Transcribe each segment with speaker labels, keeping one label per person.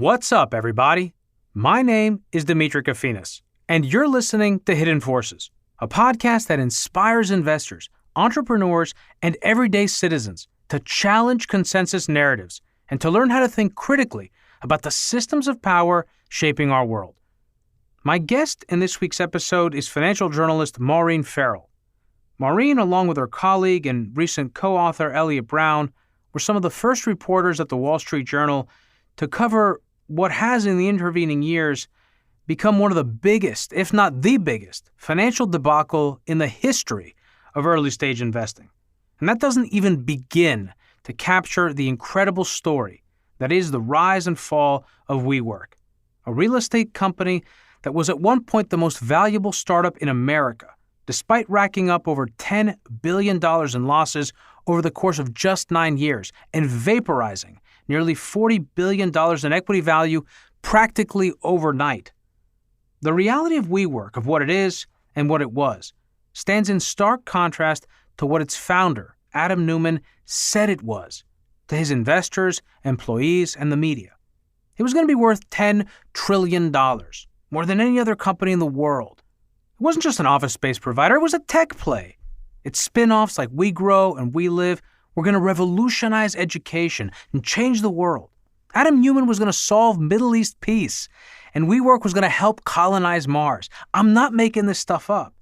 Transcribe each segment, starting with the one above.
Speaker 1: What's up, everybody? My name is Dimitri Kofinas, and you're listening to Hidden Forces, a podcast that inspires investors, entrepreneurs, and everyday citizens to challenge consensus narratives and to learn how to think critically about the systems of power shaping our world. My guest in this week's episode is financial journalist Maureen Farrell. Maureen, along with her colleague and recent co-author Elliot Brown, were some of the first reporters at the Wall Street Journal to cover what has in the intervening years become one of the biggest, if not the biggest, financial debacle in the history of early-stage investing. And that doesn't even begin to capture the incredible story that is the rise and fall of WeWork, a real estate company that was at one point the most valuable startup in America, despite racking up over $10 billion in losses over the course of just 9 years and vaporizing nearly $40 billion in equity value practically overnight. The reality of WeWork, of what it is and what it was, stands in stark contrast to what its founder, Adam Neumann, said it was to his investors, employees, and the media. It was going to be worth $10 trillion, more than any other company in the world. It wasn't just an office space provider, it was a tech play. Its spin-offs like WeGrow and WeLive were going to revolutionize education and change the world. Adam Neumann was going to solve Middle East peace, and WeWork was going to help colonize Mars. I'm not making this stuff up.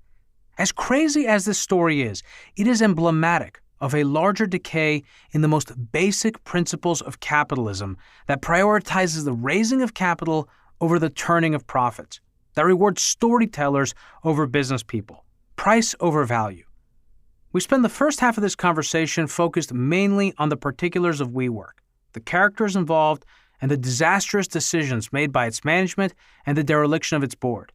Speaker 1: As crazy as this story is, it is emblematic of a larger decay in the most basic principles of capitalism that prioritizes the raising of capital over the turning of profits, that rewards storytellers over business people, price over value. We spend the first half of this conversation focused mainly on the particulars of WeWork, the characters involved, and the disastrous decisions made by its management and the dereliction of its board.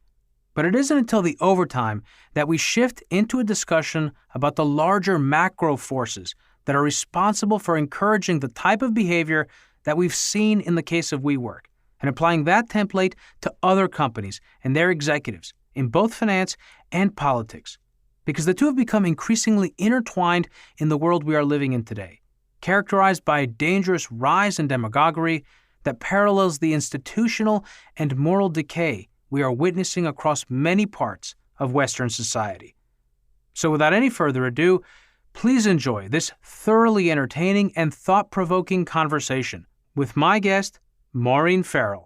Speaker 1: But it isn't until the overtime that we shift into a discussion about the larger macro forces that are responsible for encouraging the type of behavior that we've seen in the case of WeWork, and applying that template to other companies and their executives in both finance and politics. Because the two have become increasingly intertwined in the world we are living in today, characterized by a dangerous rise in demagoguery that parallels the institutional and moral decay we are witnessing across many parts of Western society. So without any further ado, please enjoy this thoroughly entertaining and thought-provoking conversation with my guest, Maureen Farrell.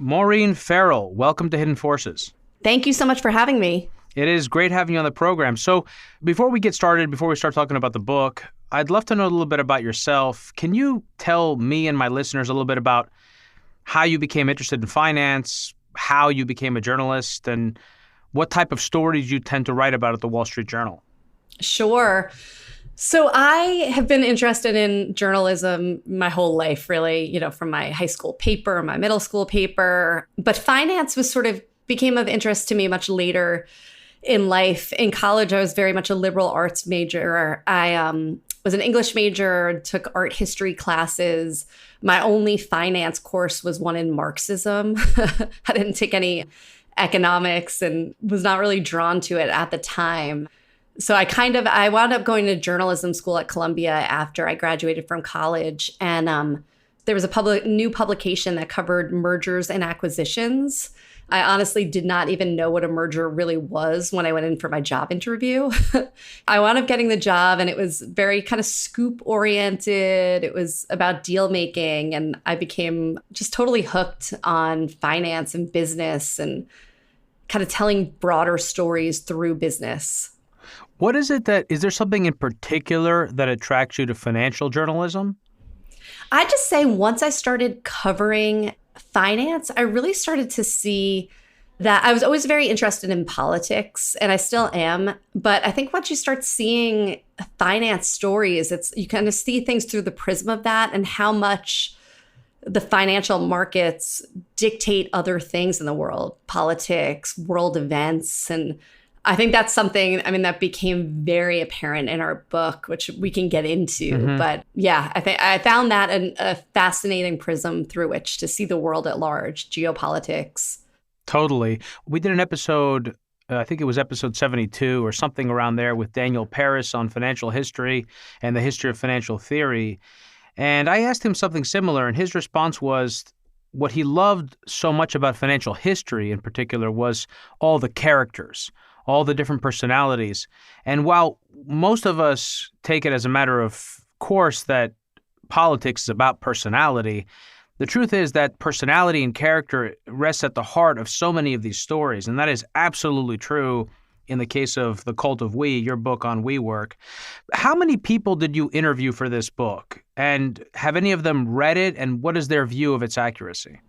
Speaker 1: Maureen Farrell, welcome to Hidden Forces.
Speaker 2: Thank you so much for having me.
Speaker 1: It is great having you on the program. So before we get started, before we start talking about the book, I'd love to know a little bit about yourself. Can you tell me and my listeners a little bit about how you became interested in finance, how you became a journalist, and what type of stories you tend to write about at the Wall Street Journal?
Speaker 2: Sure. So I have been interested in journalism my whole life, really, from my high school paper, my middle school paper. But finance became of interest to me much later in life. In college, I was very much a liberal arts major. I was an English major, took art history classes. My only finance course was one in Marxism. I didn't take any economics and was not really drawn to it at the time. So I wound up going to journalism school at Columbia after I graduated from college. And there was a new publication that covered mergers and acquisitions. I honestly did not even know what a merger really was when I went in for my job interview. I wound up getting the job, and it was very kind of scoop oriented. It was about deal making, and I became just totally hooked on finance and business and kind of telling broader stories through business.
Speaker 1: What is it is there something in particular that attracts you to financial journalism?
Speaker 2: I just say once I started covering finance, I really started to see that I was always very interested in politics, and I still am. But I think once you start seeing finance stories, you kind of see things through the prism of that and how much the financial markets dictate other things in the world, politics, world events. And I think that's something, that became very apparent in our book, which we can get into. Mm-hmm. But yeah, I found that a fascinating prism through which to see the world at large, geopolitics.
Speaker 1: Totally. We did an episode I think it was episode 72 or something around there with Daniel Paris on financial history and the history of financial theory. And I asked him something similar, and his response was what he loved so much about financial history in particular was all the characters, all the different personalities. And while most of us take it as a matter of course that politics is about personality, the truth is that personality and character rests at the heart of so many of these stories, and that is absolutely true in the case of The Cult of We, your book on WeWork. How many people did you interview for this book? And have any of them read it? And what is their view of its accuracy?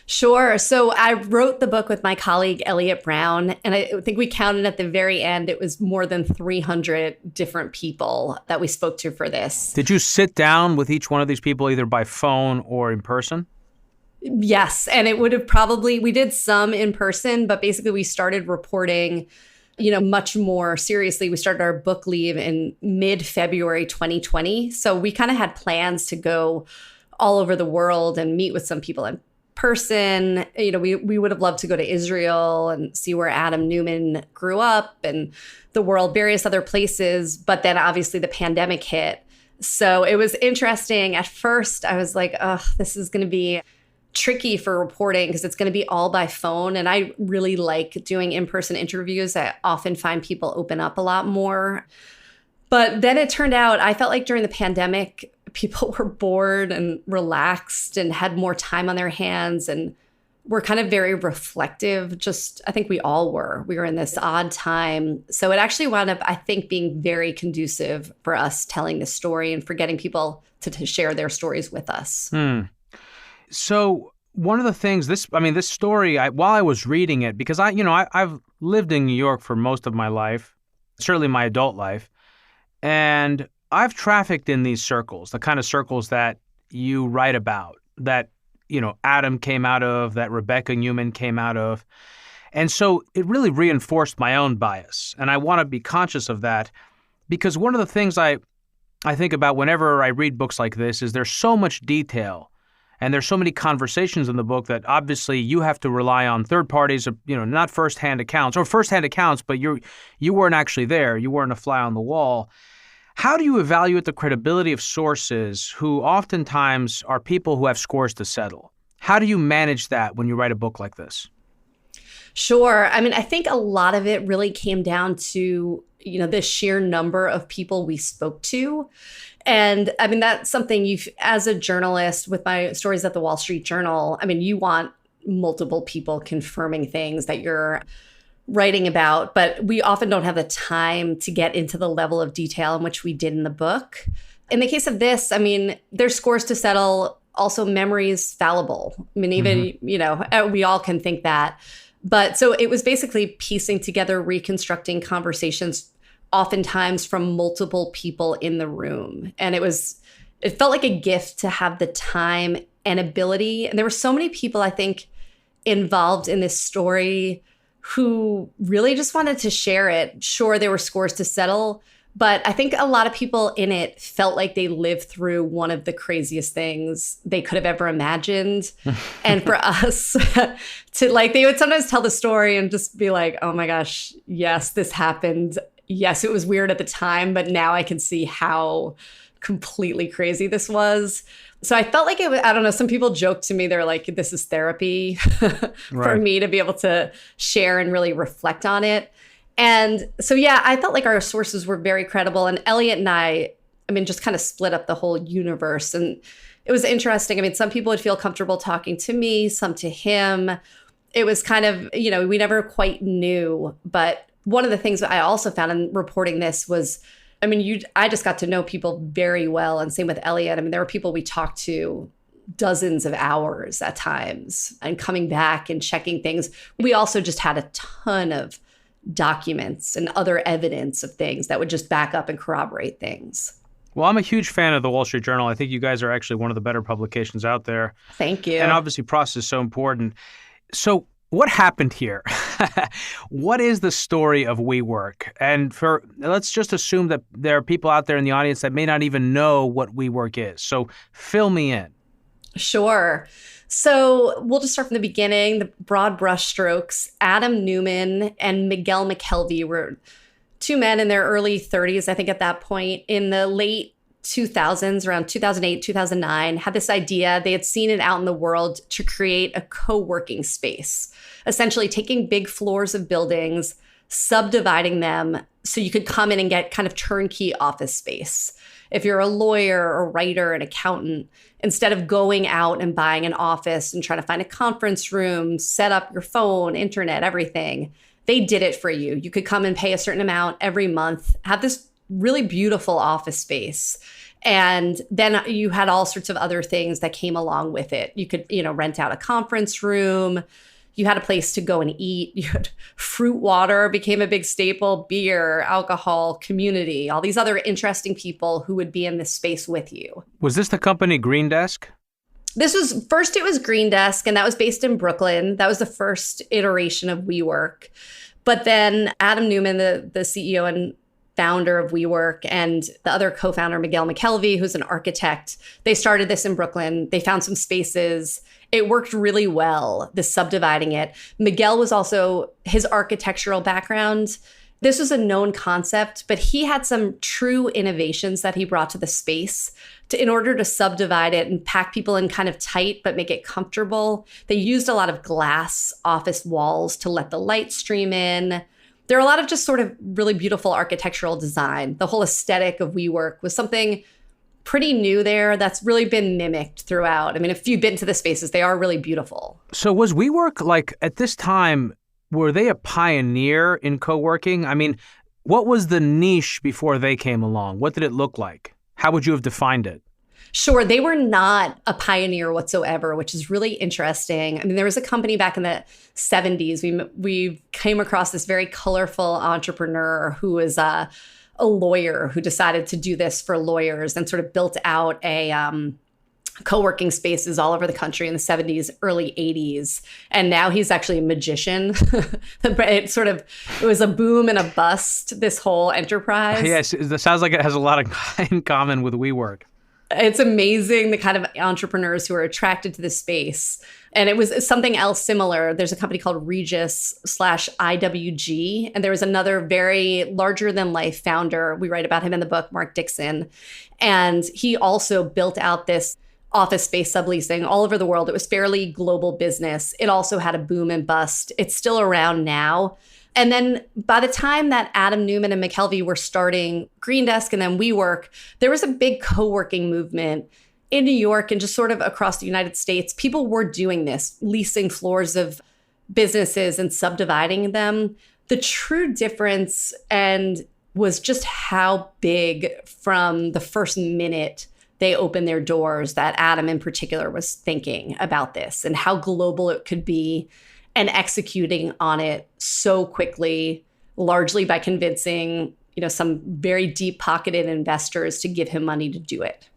Speaker 2: Sure. So I wrote the book with my colleague, Elliot Brown, and I think we counted at the very end, it was more than 300 different people that we spoke to for this.
Speaker 1: Did you sit down with each one of these people either by phone or in person?
Speaker 2: Yes. And it would have we did some in person, but basically we started reporting much more seriously. We started our book leave in mid-February 2020. So we kind of had plans to go all over the world and meet with some people in person. We would have loved to go to Israel and see where Adam Newman grew up and the world, various other places. But then obviously the pandemic hit. So it was interesting. At first, I was like, oh, this is going to be tricky for reporting because it's going to be all by phone. And I really like doing in-person interviews. I often find people open up a lot more. But then it turned out, I felt like during the pandemic, people were bored and relaxed and had more time on their hands and were kind of very reflective. I think we all were. We were in this odd time. So it actually wound up, I think, being very conducive for us telling the story and for getting people to share their stories with us.
Speaker 1: So one of the things, this story, while I was reading it, because I've lived in New York for most of my life, certainly my adult life, and I've trafficked in these circles, the kind of circles that you write about, that, Adam came out of, that Rebecca Newman came out of. And so it really reinforced my own bias. And I want to be conscious of that because one of the things I think about whenever I read books like this is there's so much detail. And there's so many conversations in the book that obviously you have to rely on third parties, not firsthand accounts, or firsthand accounts, but you weren't actually there. You weren't a fly on the wall. How do you evaluate the credibility of sources who oftentimes are people who have scores to settle? How do you manage that when you write a book like this?
Speaker 2: Sure. I think a lot of it really came down to, the sheer number of people we spoke to. And that's something as a journalist with my stories at the Wall Street Journal, you want multiple people confirming things that you're writing about, but we often don't have the time to get into the level of detail in which we did in the book. In the case of this, there's scores to settle, also memories fallible. Even, we all can think that. But so it was basically piecing together, reconstructing conversations oftentimes from multiple people in the room. And it felt like a gift to have the time and ability. And there were so many people, I think, involved in this story who really just wanted to share it. Sure, there were scores to settle, but I think a lot of people in it felt like they lived through one of the craziest things they could have ever imagined. And for us they would sometimes tell the story and just be like, oh my gosh, yes, this happened. Yes, it was weird at the time, but now I can see how completely crazy this was. So I felt like it was, I don't know, some people joked to me, they're like, this is therapy for me to be able to share and really reflect on it. And so, yeah, I felt like our sources were very credible. And Elliot and I just kind of split up the whole universe. And it was interesting. Some people would feel comfortable talking to me, some to him. It was kind of, we never quite knew. But one of the things that I also found in reporting this was, I just got to know people very well. And same with Elliot. There were people we talked to dozens of hours at times and coming back and checking things. We also just had a ton of documents and other evidence of things that would just back up and corroborate things.
Speaker 1: Well, I'm a huge fan of the Wall Street Journal. I think you guys are actually one of the better publications out there.
Speaker 2: Thank you.
Speaker 1: And obviously process is so important. So what happened here? What is the story of WeWork? And let's just assume that there are people out there in the audience that may not even know what WeWork is. So fill me in.
Speaker 2: Sure. So we'll just start from the beginning, the broad brushstrokes. Adam Newman and Miguel McKelvey were two men in their early 30s, I think at that point. In the late 2000s, around 2008, 2009, had this idea. They had seen it out in the world to create a co-working space, essentially taking big floors of buildings, subdividing them so you could come in and get kind of turnkey office space. If you're a lawyer, a writer, an accountant, instead of going out and buying an office and trying to find a conference room, set up your phone, internet, everything, they did it for you. You could come and pay a certain amount every month, have this really beautiful office space. And then you had all sorts of other things that came along with it. You could, rent out a conference room. You had a place to go and eat. You had fruit water became a big staple, beer, alcohol, community, all these other interesting people who would be in this space with you.
Speaker 1: Was this the company Green Desk?
Speaker 2: It was Green Desk, and that was based in Brooklyn. That was the first iteration of WeWork. But then Adam Newman, the CEO and founder of WeWork, and the other co-founder, Miguel McKelvey, who's an architect, they started this in Brooklyn. They found some spaces. It worked really well, the subdividing it. Miguel was also, his architectural background, this was a known concept, but he had some true innovations that he brought to the space in order to subdivide it and pack people in kind of tight, but make it comfortable. They used a lot of glass office walls to let the light stream in. There are a lot of just sort of really beautiful architectural design. The whole aesthetic of WeWork was something pretty new there that's really been mimicked throughout. I mean, if you've been to the spaces, they are really beautiful.
Speaker 1: So was WeWork, like, at this time, were they a pioneer in co-working? I mean, what was the niche before they came along? What did it look like? How would you have defined it?
Speaker 2: Sure, they were not a pioneer whatsoever, which is really interesting. I mean, there was a company back in the 70s. We came across this very colorful entrepreneur who was a lawyer who decided to do this for lawyers and sort of built out a co-working spaces all over the country in the 70s, early 80s. And now he's actually a magician. It was a boom and a bust, this whole enterprise.
Speaker 1: Yes, it sounds like it has a lot in common with WeWork.
Speaker 2: It's amazing the kind of entrepreneurs who are attracted to this space. And it was something else similar. There's a company called Regus/IWG. And there was another very larger than life founder. We write about him in the book, Mark Dixon. And he also built out this office space subleasing all over the world. It was fairly global business. It also had a boom and bust. It's still around now. And then by the time that Adam Newman and McKelvey were starting Green Desk and then WeWork, there was a big co-working movement in New York and just sort of across the United States. People were doing this, leasing floors of businesses and subdividing them. The true difference was just how big from the first minute they opened their doors that Adam in particular was thinking about this and how global it could be, and executing on it so quickly, largely by convincing, some very deep-pocketed investors to give him money to do it.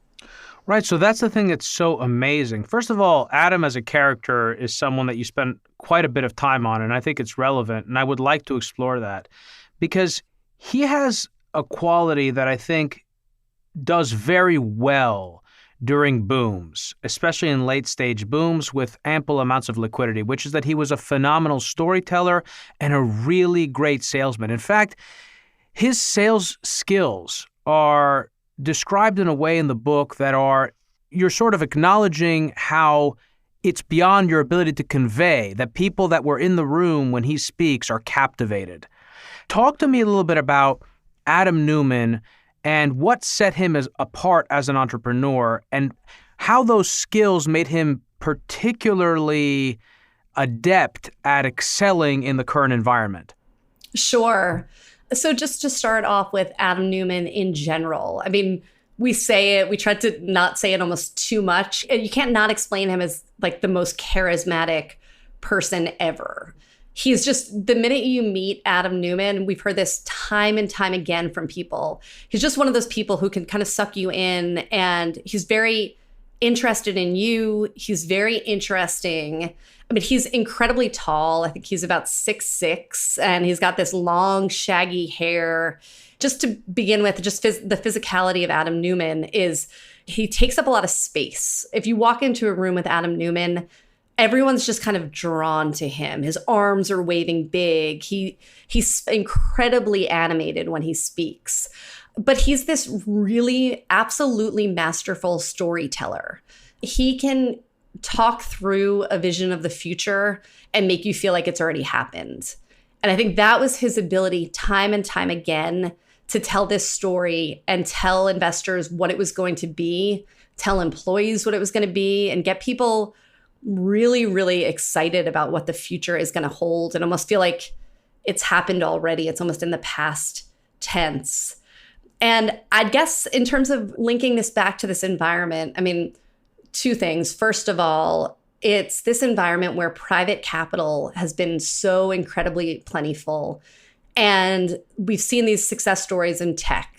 Speaker 1: Right. So that's the thing that's so amazing. First of all, Adam as a character is someone that you spent quite a bit of time on, and I think it's relevant, and I would like to explore that because he has a quality that I think does very well during booms, especially in late stage booms with ample amounts of liquidity, which is that he was a phenomenal storyteller and a really great salesman. In fact, his sales skills are described in a way in the book that you're sort of acknowledging how it's beyond your ability to convey, that people that were in the room when he speaks are captivated. Talk to me a little bit about Adam Newman and what set him apart as an entrepreneur and how those skills made him particularly adept at excelling in the current environment.
Speaker 2: Sure. So just to start off with Adam Newman in general, I mean, we say it, we try to not say it almost too much. You can't not explain him as like the most charismatic person ever. He's just, the minute you meet Adam Newman, we've heard this time and time again from people. He's just one of those people who can kind of suck you in, and he's very interested in you. He's very interesting. I mean, he's incredibly tall. I think he's about 6'6", and he's got this long, shaggy hair. Just to begin with, just the physicality of Adam Newman is he takes up a lot of space. If you walk into a room with Adam Newman, everyone's just kind of drawn to him. His arms are waving big. He's incredibly animated when he speaks. But he's this really absolutely masterful storyteller. He can talk through a vision of the future and make you feel like it's already happened. And I think that was his ability time and time again to tell this story and tell investors what it was going to be, tell employees what it was going to be, and get people really, really excited about what the future is going to hold and almost feel like it's happened already. It's almost in the past tense. And I guess in terms of linking this back to this environment, I mean, two things. First of all, it's this environment where private capital has been so incredibly plentiful. And we've seen these success stories in tech,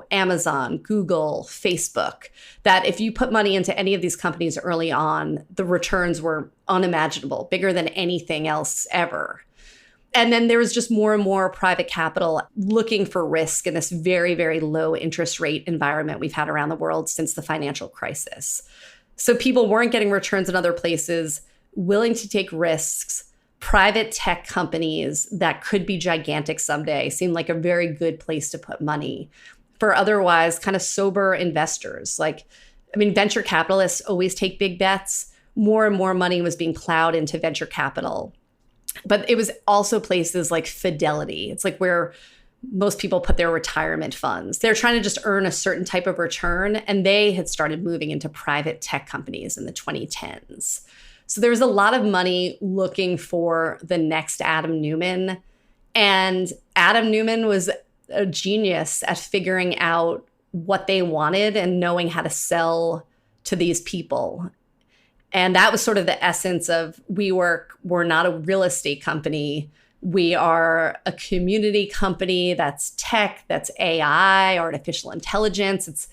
Speaker 2: Amazon, Google, Facebook, that if you put money into any of these companies early on, the returns were unimaginable, bigger than anything else ever. And then there was just more and more private capital looking for risk in this very, very low interest rate environment we've had around the world since the financial crisis. So people weren't getting returns in other places, willing to take risks. Private tech companies that could be gigantic someday seemed like a very good place to put money for otherwise kind of sober investors. Venture capitalists always take big bets. More and more money was being plowed into venture capital. But it was also places like Fidelity. It's like where most people put their retirement funds. They're trying to just earn a certain type of return. And they had started moving into private tech companies in the 2010s. So there was a lot of money looking for the next Adam Neumann. And Adam Neumann was a genius at figuring out what they wanted and knowing how to sell to these people. And that was sort of the essence of WeWork. We're not a real estate company. We are a community company that's tech, that's AI, artificial intelligence. It's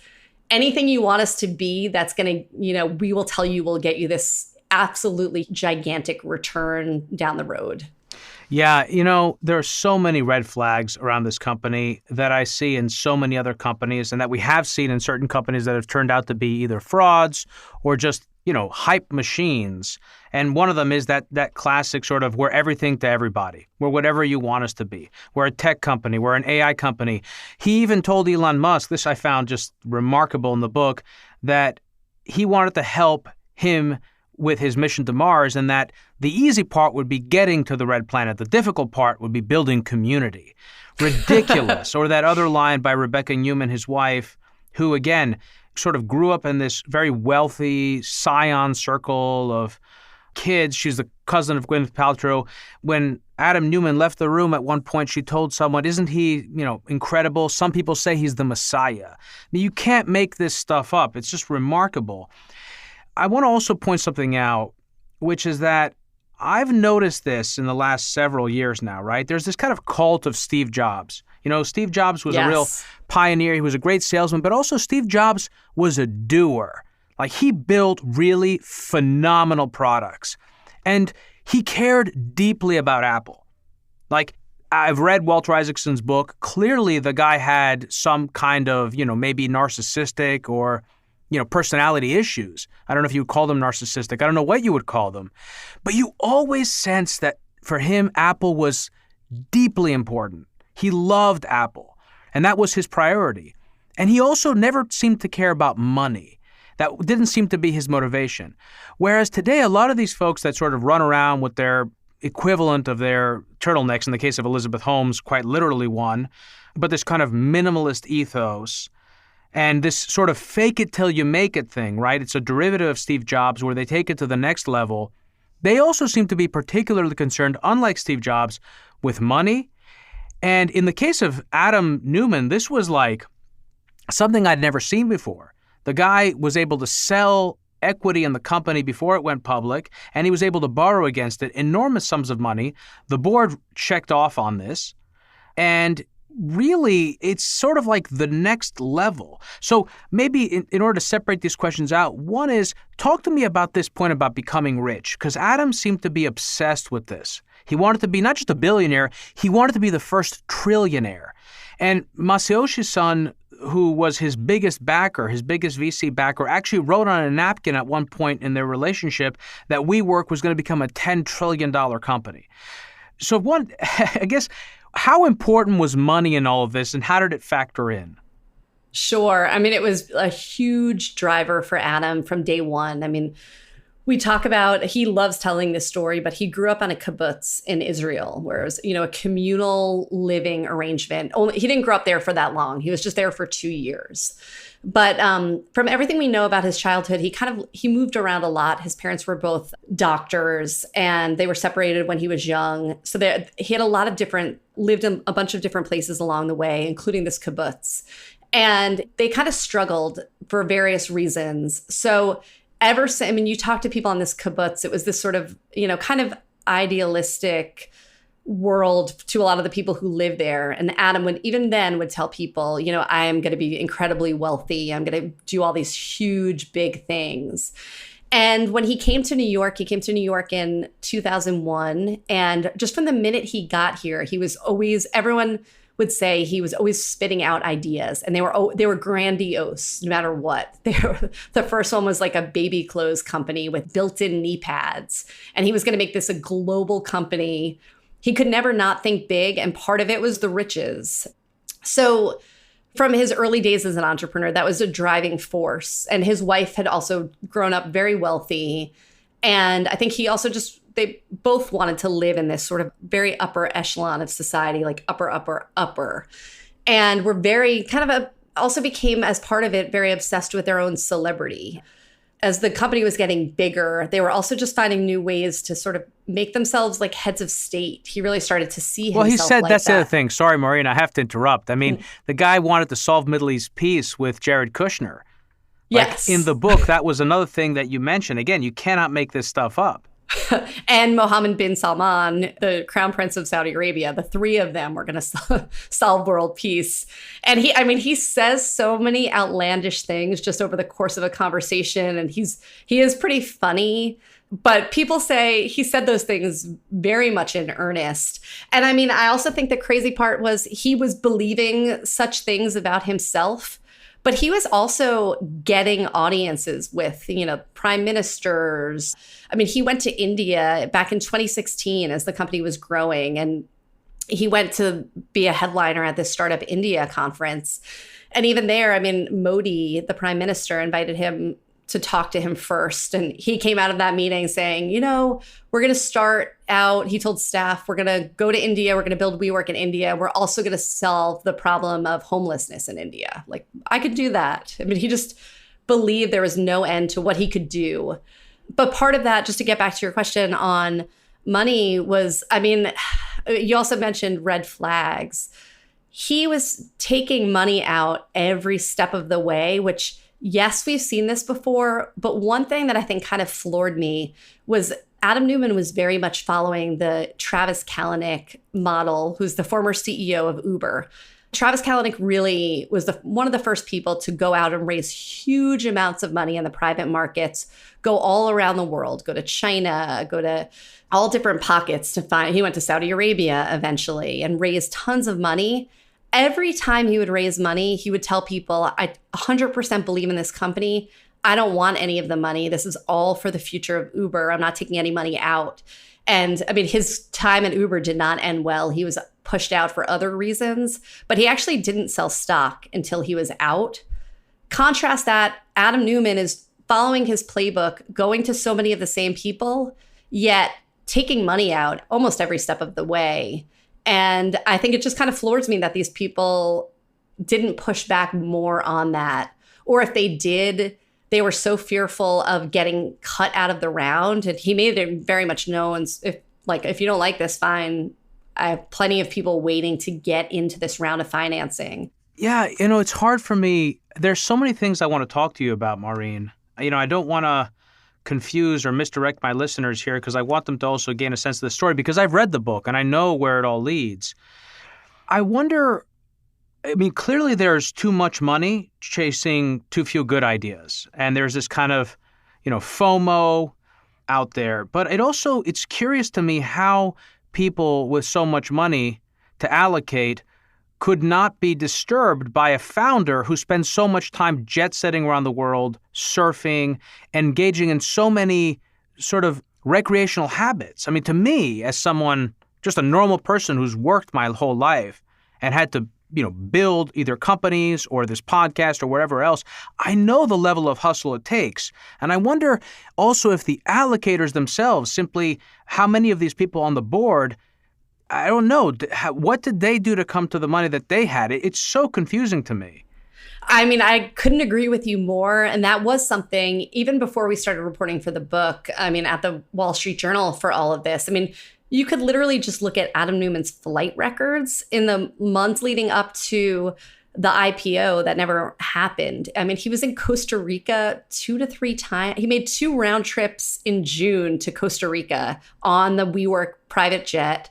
Speaker 2: anything you want us to be that's going to, we will tell you we'll get you this absolutely gigantic return down the road.
Speaker 1: Yeah, there are so many red flags around this company that I see in so many other companies and that we have seen in certain companies that have turned out to be either frauds or just hype machines. And one of them is that classic sort of we're everything to everybody. We're whatever you want us to be. We're a tech company. We're an AI company. He even told Elon Musk, this I found just remarkable in the book, that he wanted to help him with his mission to Mars and that the easy part would be getting to the red planet. The difficult part would be building community. Ridiculous. Or that other line by Rebecca Newman, his wife, who again sort of grew up in this very wealthy scion circle of kids. She's the cousin of Gwyneth Paltrow. When Adam Neumann left the room at one point, she told someone, isn't he, incredible? Some people say he's the Messiah. You can't make this stuff up. It's just remarkable. I want to also point something out, which is that I've noticed this in the last several years now, right? There's this kind of cult of Steve Jobs. Steve Jobs was a real pioneer. He was a great salesman, but also Steve Jobs was a doer. He built really phenomenal products. And he cared deeply about Apple. I've read Walter Isaacson's book. Clearly, the guy had some kind of, maybe narcissistic or, personality issues. I don't know if you would call them narcissistic. I don't know what you would call them. But you always sense that for him, Apple was deeply important. He loved Apple, and that was his priority. And he also never seemed to care about money. That didn't seem to be his motivation. Whereas today, a lot of these folks that sort of run around with their equivalent of their turtlenecks, in the case of Elizabeth Holmes, quite literally one, but this kind of minimalist ethos and this sort of fake it till you make it thing, right? It's a derivative of Steve Jobs where they take it to the next level. They also seem to be particularly concerned, unlike Steve Jobs, with money. And in the case of Adam Neumann, this was like something I'd never seen before. The guy was able to sell equity in the company before it went public, and he was able to borrow against it enormous sums of money. The board checked off on this. And really, it's sort of like the next level. So maybe in order to separate these questions out, one is, talk to me about this point about becoming rich, because Adam seemed to be obsessed with this. He wanted to be not just a billionaire, he wanted to be the first trillionaire. And Masayoshi Son, who was his biggest backer, his biggest VC backer, actually wrote on a napkin at one point in their relationship that WeWork was going to become a $10 trillion company. So I guess, how important was money in all of this, and how did it factor in?
Speaker 2: Sure. I mean, it was a huge driver for Adam from day one. I mean, we talk about, he loves telling this story, but he grew up on a kibbutz in Israel, where it was, a communal living arrangement. He didn't grow up there for that long. He was just there for 2 years. But from everything we know about his childhood, he moved around a lot. His parents were both doctors, and they were separated when he was young. So he had lived in a bunch of different places along the way, including this kibbutz. And they kind of struggled for various reasons. So you talk to people on this kibbutz, it was this sort of, kind of idealistic world to a lot of the people who live there. And Adam would tell people, I am going to be incredibly wealthy. I'm going to do all these huge, big things. And when he came to New York in 2001. And just from the minute he got here, everyone would say he was always spitting out ideas, and they were grandiose no matter what. The first one was like a baby clothes company with built-in knee pads, and he was going to make this a global company. He could never not think big, and part of it was the riches. So from his early days as an entrepreneur, that was a driving force. And his wife had also grown up very wealthy, and I think they both wanted to live in this sort of very upper echelon of society, like upper. And were very also became, as part of it, very obsessed with their own celebrity. As the company was getting bigger, they were also just finding new ways to sort of make themselves like heads of state. He really started to see himself.
Speaker 1: Well, he said
Speaker 2: like
Speaker 1: that's
Speaker 2: that.
Speaker 1: the other thing. Sorry, Maureen, I have to interrupt. I mean, the guy wanted to solve Middle East peace with Jared Kushner.
Speaker 2: Yes.
Speaker 1: In the book, that was another thing that you mentioned. Again, you cannot make this stuff up.
Speaker 2: And Mohammed bin Salman, the crown prince of Saudi Arabia, the three of them were going to solve world peace. And he says so many outlandish things just over the course of a conversation. And he is pretty funny. But people say he said those things very much in earnest. And I also think the crazy part was he was believing such things about himself. But he was also getting audiences with, prime ministers. He went to India back in 2016 as the company was growing, and he went to be a headliner at this Startup India conference. And even there, Modi, the prime minister, invited him to talk to him first. And he came out of that meeting saying, we're going to start out, he told staff, we're going to go to India, we're going to build WeWork in India. We're also going to solve the problem of homelessness in India. Like, I could do that. He just believed there was no end to what he could do. But part of that, just to get back to your question on money, was, you also mentioned red flags. He was taking money out every step of the way, which, yes, we've seen this before, but one thing that I think kind of floored me was Adam Neumann was very much following the Travis Kalanick model, who's the former CEO of Uber. Travis Kalanick really was one of the first people to go out and raise huge amounts of money in the private markets, go all around the world, go to China, go to all different pockets he went to Saudi Arabia eventually and raised tons of money. Every time he would raise money, he would tell people, I 100% believe in this company. I don't want any of the money. This is all for the future of Uber. I'm not taking any money out. And his time at Uber did not end well. He was pushed out for other reasons, but he actually didn't sell stock until he was out. Contrast that, Adam Neumann is following his playbook, going to so many of the same people, yet taking money out almost every step of the way. And I think it just kind of floors me that these people didn't push back more on that. Or if they did, they were so fearful of getting cut out of the round. And he made it very much known, if you don't like this, fine. I have plenty of people waiting to get into this round of financing.
Speaker 1: Yeah, it's hard for me. There's so many things I want to talk to you about, Maureen. I don't want to confuse or misdirect my listeners here because I want them to also gain a sense of the story because I've read the book and I know where it all leads. I wonder, clearly there's too much money chasing too few good ideas. And there's this kind of, FOMO out there. But it's curious to me how people with so much money to allocate could not be disturbed by a founder who spends so much time jet-setting around the world, surfing, engaging in so many sort of recreational habits. I mean, to me, as someone, just a normal person who's worked my whole life and had to, build either companies or this podcast or whatever else, I know the level of hustle it takes. And I wonder also if the allocators themselves, simply how many of these people on the board, I don't know, what did they do to come to the money that they had? It's so confusing to me.
Speaker 2: I mean, I couldn't agree with you more. And that was something, even before we started reporting for the book, at the Wall Street Journal for all of this. You could literally just look at Adam Neumann's flight records in the months leading up to the IPO that never happened. He was in Costa Rica 2 to 3 times. He made 2 round trips in June to Costa Rica on the WeWork private jet.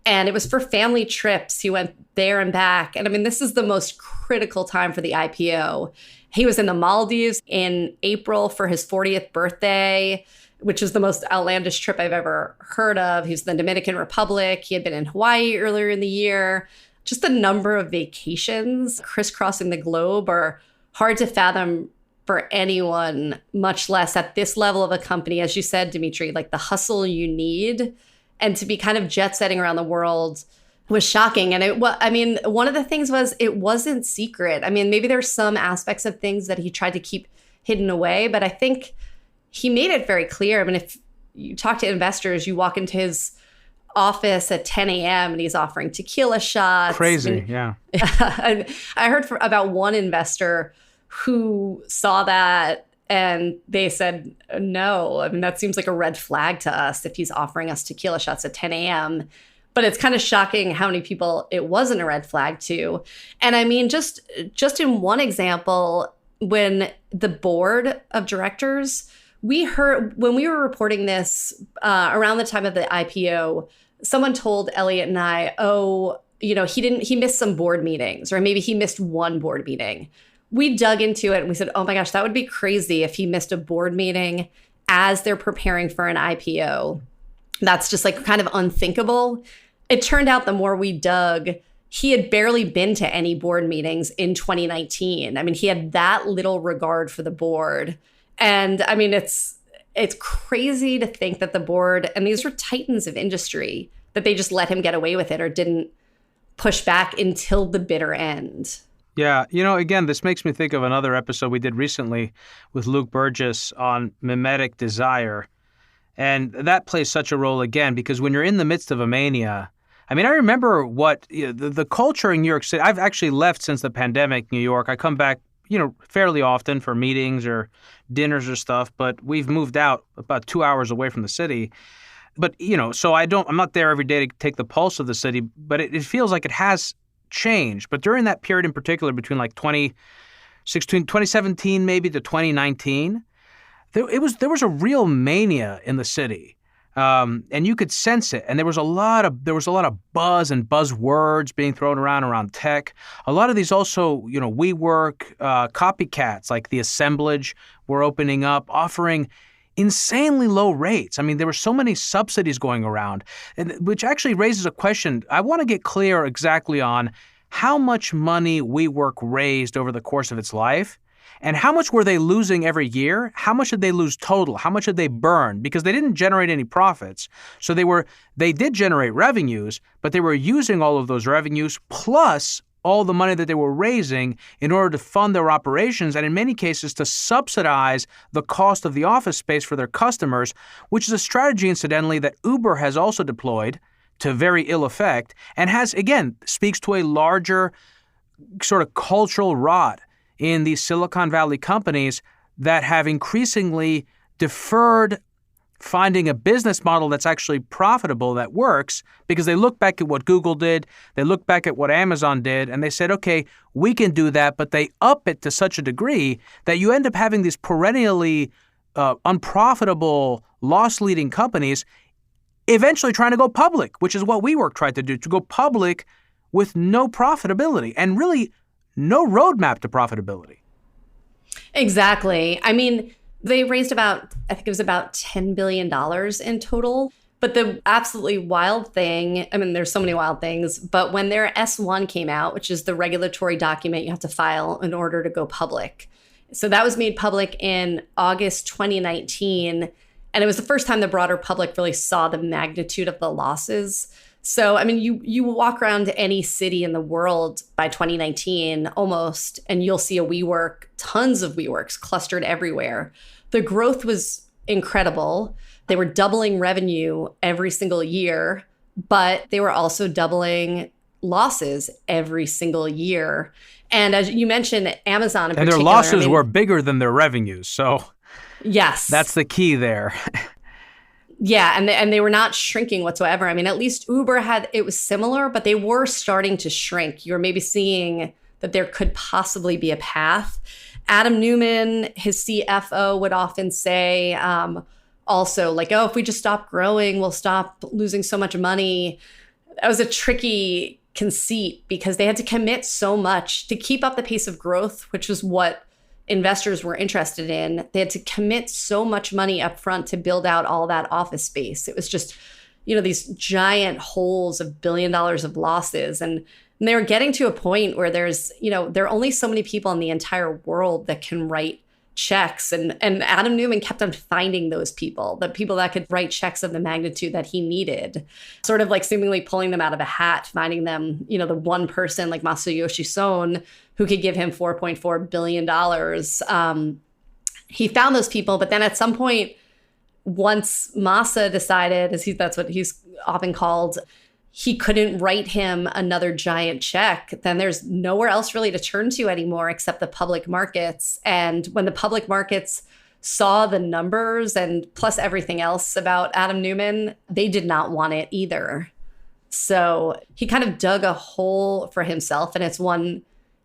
Speaker 2: And it was for family trips. He went there and back. And this is the most critical time for the IPO. He was in the Maldives in April for his 40th birthday, which is the most outlandish trip I've ever heard of. He was in the Dominican Republic. He had been in Hawaii earlier in the year. Just the number of vacations crisscrossing the globe are hard to fathom for anyone, much less at this level of a company. As you said, Dimitri, like the hustle you need. And to be kind of jet setting around the world was shocking. And one of the things was it wasn't secret. Maybe there's some aspects of things that he tried to keep hidden away, but I think he made it very clear. If you talk to investors, you walk into his office at 10 a.m. and he's offering tequila shots.
Speaker 1: Crazy, yeah.
Speaker 2: I heard about one investor who saw that and they said, no, that seems like a red flag to us if he's offering us tequila shots at 10 a.m. But it's kind of shocking how many people it wasn't a red flag to. And just in one example, when the board of directors, we heard when we were reporting this around the time of the IPO, someone told Elliot and I, he missed some board meetings, or maybe he missed one board meeting. We dug into it and we said, oh my gosh, that would be crazy if he missed a board meeting as they're preparing for an IPO. That's just like kind of unthinkable. It turned out the more we dug, he had barely been to any board meetings in 2019. He had that little regard for the board. And it's crazy to think that the board, and these were titans of industry, that they just let him get away with it or didn't push back until the bitter end.
Speaker 1: Yeah. Again, this makes me think of another episode we did recently with Luke Burgess on mimetic desire. And that plays such a role again, because when you're in the midst of a mania, I remember what the culture in New York City. I've actually left since the pandemic, New York. I come back, fairly often for meetings or dinners or stuff, but we've moved out about 2 hours away from the city. But, so I'm not there every day to take the pulse of the city, but it feels like it has changed. But during that period in particular, between like 2017 maybe to 2019, there was a real mania in the city. And you could sense it. And there was a lot of buzz and buzzwords being thrown around tech. A lot of these also, WeWork copycats like the Assemblage were opening up, offering insanely low rates. There were so many subsidies going around, which actually raises a question. I want to get clear exactly on how much money WeWork raised over the course of its life. And how much were they losing every year? How much did they lose total? How much did they burn? Because they didn't generate any profits. So they did generate revenues, but they were using all of those revenues plus all the money that they were raising in order to fund their operations, and in many cases to subsidize the cost of the office space for their customers, which is a strategy, incidentally, that Uber has also deployed to very ill effect and speaks to a larger sort of cultural rot in these Silicon Valley companies that have increasingly deferred finding a business model that's actually profitable, that works, because they look back at what Google did, they look back at what Amazon did, and they said, okay, we can do that, but they up it to such a degree that you end up having these perennially unprofitable, loss-leading companies eventually trying to go public, which is what WeWork tried to do, to go public with no profitability and really no roadmap to profitability.
Speaker 2: Exactly. They raised about $10 billion in total. But the absolutely wild thing, I mean, there's so many wild things, but when their S-1 came out, which is the regulatory document you have to file in order to go public. So that was made public in August 2019. And it was the first time the broader public really saw the magnitude of the losses. So, I mean, you walk around any city in the world by 2019 almost, and you'll see a WeWork, tons of WeWorks clustered everywhere. The growth was incredible. They were doubling revenue every single year, but they were also doubling losses every single year. And as you mentioned, Amazon in particular.
Speaker 1: And their losses were bigger than their revenues. So
Speaker 2: yes,
Speaker 1: that's the key there.
Speaker 2: Yeah, and they were not shrinking whatsoever. I mean, at least Uber it was similar, but they were starting to shrink. You're maybe seeing that there could possibly be a path. Adam Neumann, his CFO, would often say also like, oh, if we just stop growing, we'll stop losing so much money. That was a tricky conceit because they had to commit so much to keep up the pace of growth, which was what investors were interested in. They had to commit so much money up front to build out all that office space. It was just, these giant holes of $1 billion of losses. And they were getting to a point where there are only so many people in the entire world that can write checks. And Adam Neumann kept on finding those people, the people that could write checks of the magnitude that he needed, sort of like seemingly pulling them out of a hat, finding them, the one person like Masayoshi Son who could give him $4.4 billion. He found those people, but then at some point, once Masa decided, that's what he's often called, he couldn't write him another giant check, then there's nowhere else really to turn to anymore except the public markets. And when the public markets saw the numbers and plus everything else about Adam Neumann, they did not want it either. So he kind of dug a hole for himself, and it's one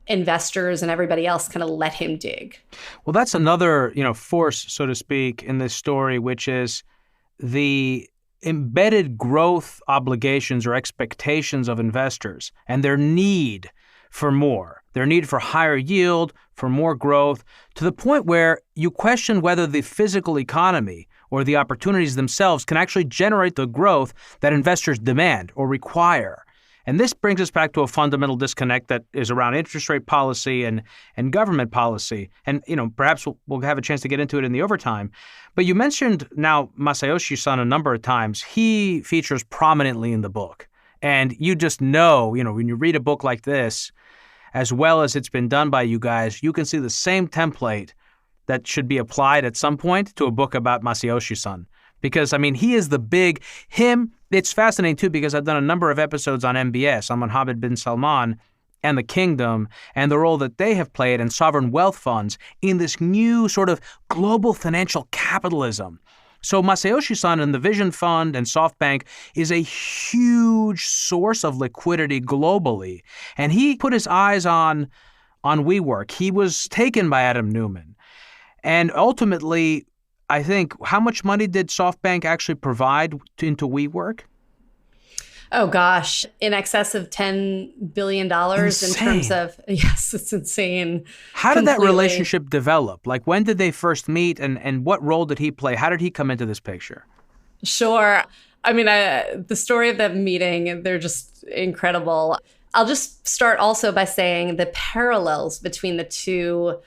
Speaker 2: investors and everybody else kind of let him dig.
Speaker 1: Well, that's another, force, so to speak, in this story, which is the embedded growth obligations or expectations of investors and their need for more, their need for higher yield, for more growth, to the point where you question whether the physical economy or the opportunities themselves can actually generate the growth that investors demand or require. And this brings us back to a fundamental disconnect that is around interest rate policy and government policy. And, perhaps we'll have a chance to get into it in the overtime. But you mentioned now Masayoshi Son a number of times. He features prominently in the book. And you just know, when you read a book like this, as well as it's been done by you guys, you can see the same template that should be applied at some point to a book about Masayoshi Son. Because, he is it's fascinating, too, because I've done a number of episodes on MBS. I'm on Mohammed bin Salman and the kingdom and the role that they have played in sovereign wealth funds in this new sort of global financial capitalism. So Masayoshi Son and the Vision Fund and SoftBank is a huge source of liquidity globally. And he put his eyes on WeWork. He was taken by Adam Neumann. And ultimately, I think, how much money did SoftBank actually provide into WeWork?
Speaker 2: Oh, gosh, in excess of $10 billion in terms of, yes, it's insane.
Speaker 1: How did that relationship develop? Like, when did they first meet and what role did he play? How did he come into this picture?
Speaker 2: Sure. The story of that meeting, they're just incredible. I'll just start also by saying the parallels between the two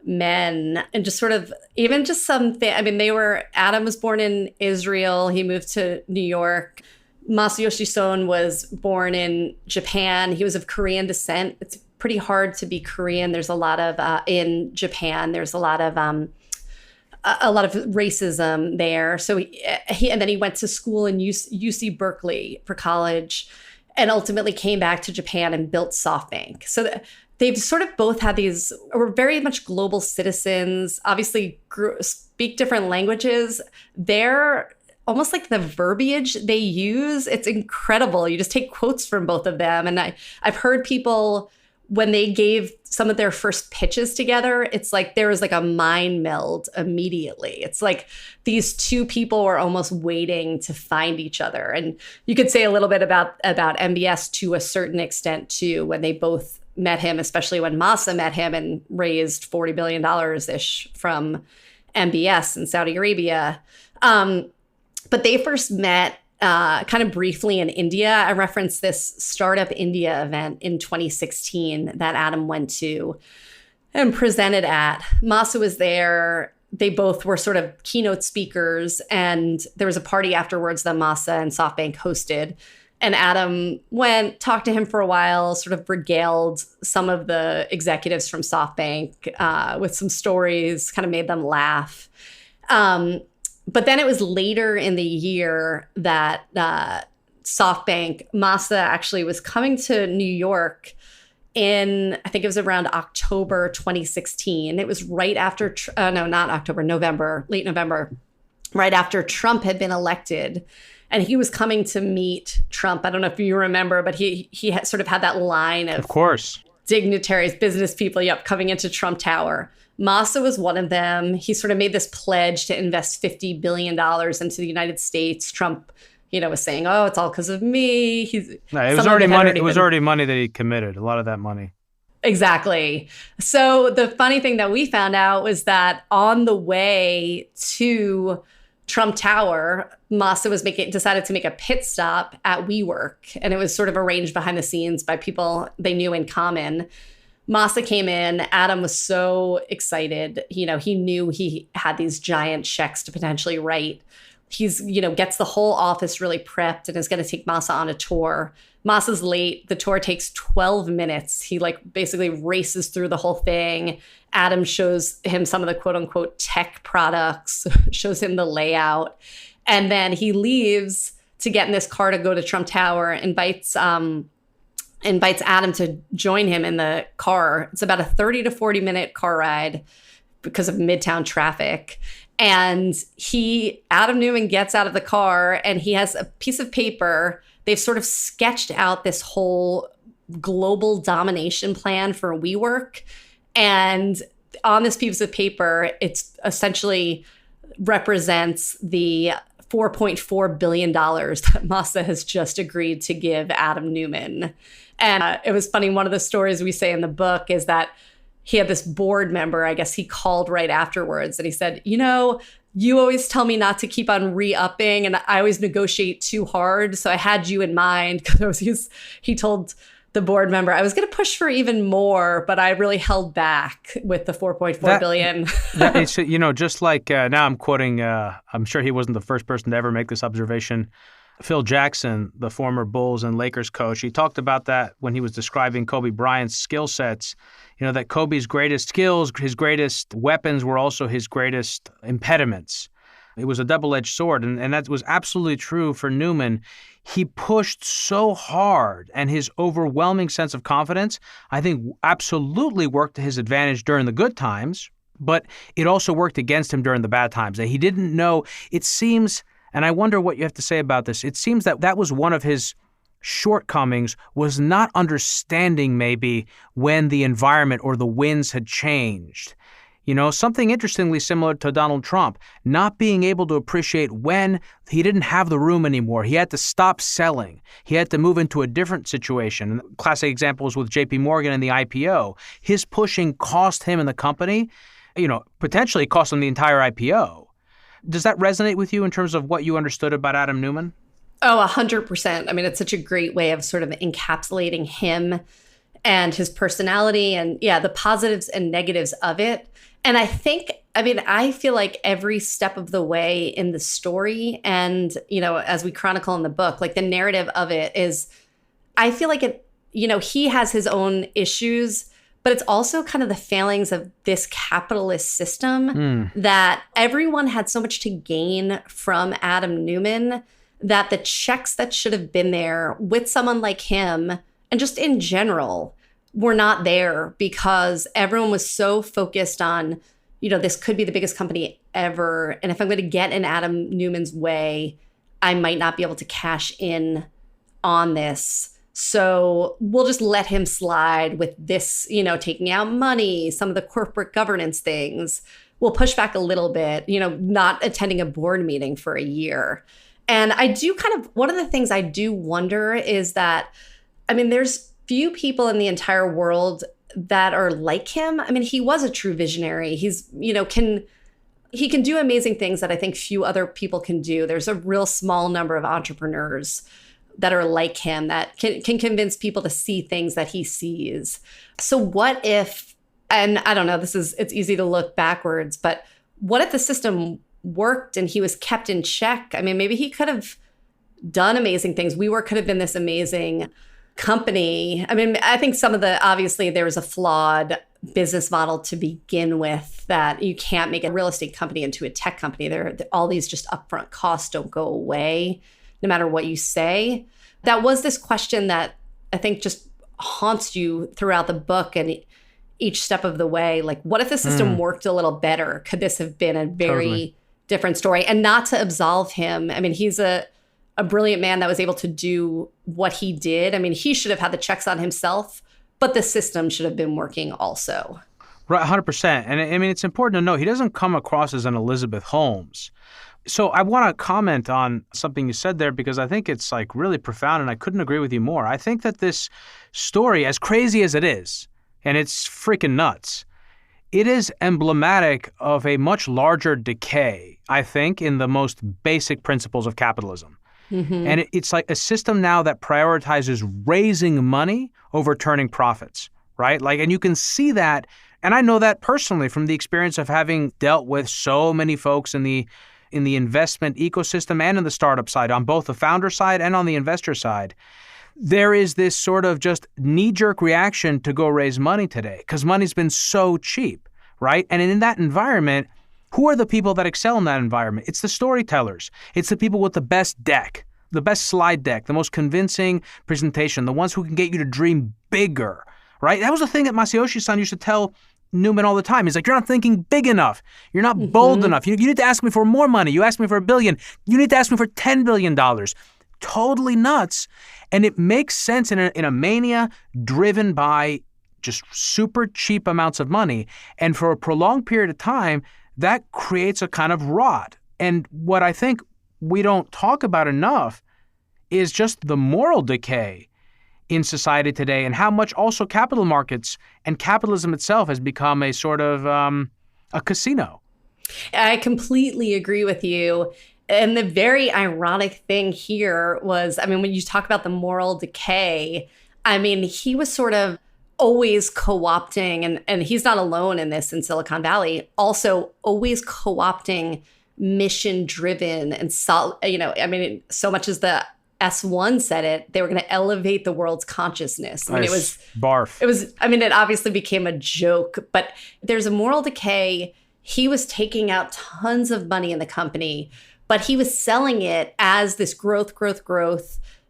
Speaker 2: men and just sort of even just something. Adam was born in Israel. He moved to New York. Masayoshi Son was born in Japan. He was of Korean descent. It's pretty hard to be Korean. There's a lot of in Japan. There's a lot of racism there. So he and then he went to school in UC Berkeley for college, and ultimately came back to Japan and built SoftBank. So they've sort of both had were very much global citizens, obviously speak different languages. They're almost like the verbiage they use. It's incredible. You just take quotes from both of them. And I've heard people, when they gave some of their first pitches together, it's like there was like a mind meld immediately. It's like these two people were almost waiting to find each other. And you could say a little bit about MBS to a certain extent too, when they both met him, especially when Masa met him and raised $40 billion-ish from MBS in Saudi Arabia. But they first met kind of briefly in India. I referenced this Startup India event in 2016 that Adam went to and presented at. Masa was there. They both were sort of keynote speakers, and there was a party afterwards that Masa and SoftBank hosted. And Adam went, talked to him for a while, sort of regaled some of the executives from SoftBank with some stories, kind of made them laugh. But then it was later in the year that SoftBank, Masa actually was coming to New York in, I think it was around October 2016. It was right after, no, not October, November, late November, right after Trump had been elected. And he was coming to meet Trump. I don't know if you remember, but he had sort of had that line of
Speaker 1: course,
Speaker 2: dignitaries, business people, coming into Trump Tower. Masa was one of them. He sort of made this pledge to invest $50 billion into the United States. Trump, was saying, "Oh, it's all because of me."
Speaker 1: It was already money. It was already money that he committed. A lot of that money.
Speaker 2: Exactly. So the funny thing that we found out was that on the way to Trump Tower, Masa decided to make a pit stop at WeWork, and it was sort of arranged behind the scenes by people they knew in common. Masa came in. Adam was so excited. He knew he had these giant checks to potentially write. He's, gets the whole office really prepped and is going to take Masa on a tour. Masa's late. The tour takes 12 minutes. He basically races through the whole thing. Adam shows him some of the quote unquote tech products, shows him the layout. And then he leaves to get in this car to go to Trump Tower, invites Adam to join him in the car. It's about a 30 to 40 minute car ride because of Midtown traffic. And Adam Neumann gets out of the car and he has a piece of paper. They've sort of sketched out this whole global domination plan for WeWork. And on this piece of paper, it's essentially represents the $4.4 billion that Masa has just agreed to give Adam Neumann. And it was funny. One of the stories we say in the book is that he had this board member, I guess he called right afterwards, and he said, you always tell me not to keep on re-upping, and I always negotiate too hard. So I had you in mind, because he told the board member, I was going to push for even more, but I really held back with the $4.4 billion.
Speaker 1: Just like now I'm quoting, I'm sure he wasn't the first person to ever make this observation. Phil Jackson, the former Bulls and Lakers coach, he talked about that when he was describing Kobe Bryant's skill sets. That Kobe's greatest skills, his greatest weapons were also his greatest impediments. It was a double-edged sword, and that was absolutely true for Neumann. He pushed so hard, and his overwhelming sense of confidence, I think, absolutely worked to his advantage during the good times, but it also worked against him during the bad times. That he didn't know, it seems, and I wonder what you have to say about this, it seems that was one of his shortcomings, was not understanding maybe when the environment or the winds had changed. Something interestingly similar to Donald Trump, not being able to appreciate when he didn't have the room anymore. He had to stop selling. He had to move into a different situation. Classic examples with JP Morgan and the IPO. His pushing cost him and the company, potentially cost him the entire IPO. Does that resonate with you in terms of what you understood about Adam Neumann?
Speaker 2: Oh, 100%. I mean, it's such a great way of sort of encapsulating him and his personality and, the positives and negatives of it. And I feel like every step of the way in the story and, as we chronicle in the book, like the narrative of it is, I feel like it, he has his own issues, but it's also kind of the failings of this capitalist system that everyone had so much to gain from Adam Neumann that the checks that should have been there with someone like him and just in general were not there because everyone was so focused on, this could be the biggest company ever. And if I'm going to get in Adam Neumann's way, I might not be able to cash in on this. So we'll just let him slide with this, taking out money, some of the corporate governance things. We'll push back a little bit, not attending a board meeting for a year. And I do one of the things I do wonder is that, there's few people in the entire world that are like him. He was a true visionary. He's, can he can do amazing things that I think few other people can do. There's a real small number of entrepreneurs that are like him that can convince people to see things that he sees. So what if, and I don't know, it's easy to look backwards, but what if the system worked and he was kept in check? I mean, maybe he could have done amazing things. WeWork could have been this amazing company. I mean, I think obviously there was a flawed business model to begin with, that you can't make a real estate company into a tech company. All these just upfront costs don't go away, no matter what you say. That was this question that I think just haunts you throughout the book and each step of the way. Like, what if the system worked a little better? Could this have been a very different story? And not to absolve him. I mean, he's a brilliant man that was able to do what he did. I mean, he should have had the checks on himself, but the system should have been working also.
Speaker 1: Right, 100%. And I mean, it's important to note, he doesn't come across as an Elizabeth Holmes. So I want to comment on something you said there, because I think it's like really profound, and I couldn't agree with you more. I think that this story, as crazy as it is, and it's freaking nuts, it is emblematic of a much larger decay, I think, in the most basic principles of capitalism. Mm-hmm. And it's like a system now that prioritizes raising money over turning profits, right? Like, and you can see that, and I know that personally from the experience of having dealt with so many folks in the investment ecosystem and in the startup side, on both the founder side and on the investor side. There is this sort of just knee-jerk reaction to go raise money today because money's been so cheap, right? And in that environment, who are the people that excel in that environment? It's the storytellers. It's the people with the best deck, the best slide deck, the most convincing presentation, the ones who can get you to dream bigger, right? That was the thing that Masayoshi-san used to tell Newman all the time. He's like, you're not thinking big enough. You're not bold enough. You need to ask me for more money. You asked me for $1 billion. You need to ask me for $10 billion. Totally nuts. And it makes sense in a mania driven by just super cheap amounts of money. And for a prolonged period of time, that creates a kind of rot. And what I think we don't talk about enough is just the moral decay in society today, and how much also capital markets and capitalism itself has become a sort of a casino.
Speaker 2: I completely agree with you. And the very ironic thing here was, I mean, when you talk about the moral decay, I mean, he was sort of always co-opting, and he's not alone in this in Silicon Valley, also always co-opting mission-driven and, I mean, so much as the S1 said it, they were going to elevate the world's consciousness. I mean,
Speaker 1: nice.
Speaker 2: it was
Speaker 1: barf.
Speaker 2: It obviously became a joke, but there's a moral decay. He was taking out tons of money in the company, but he was selling it as this growth.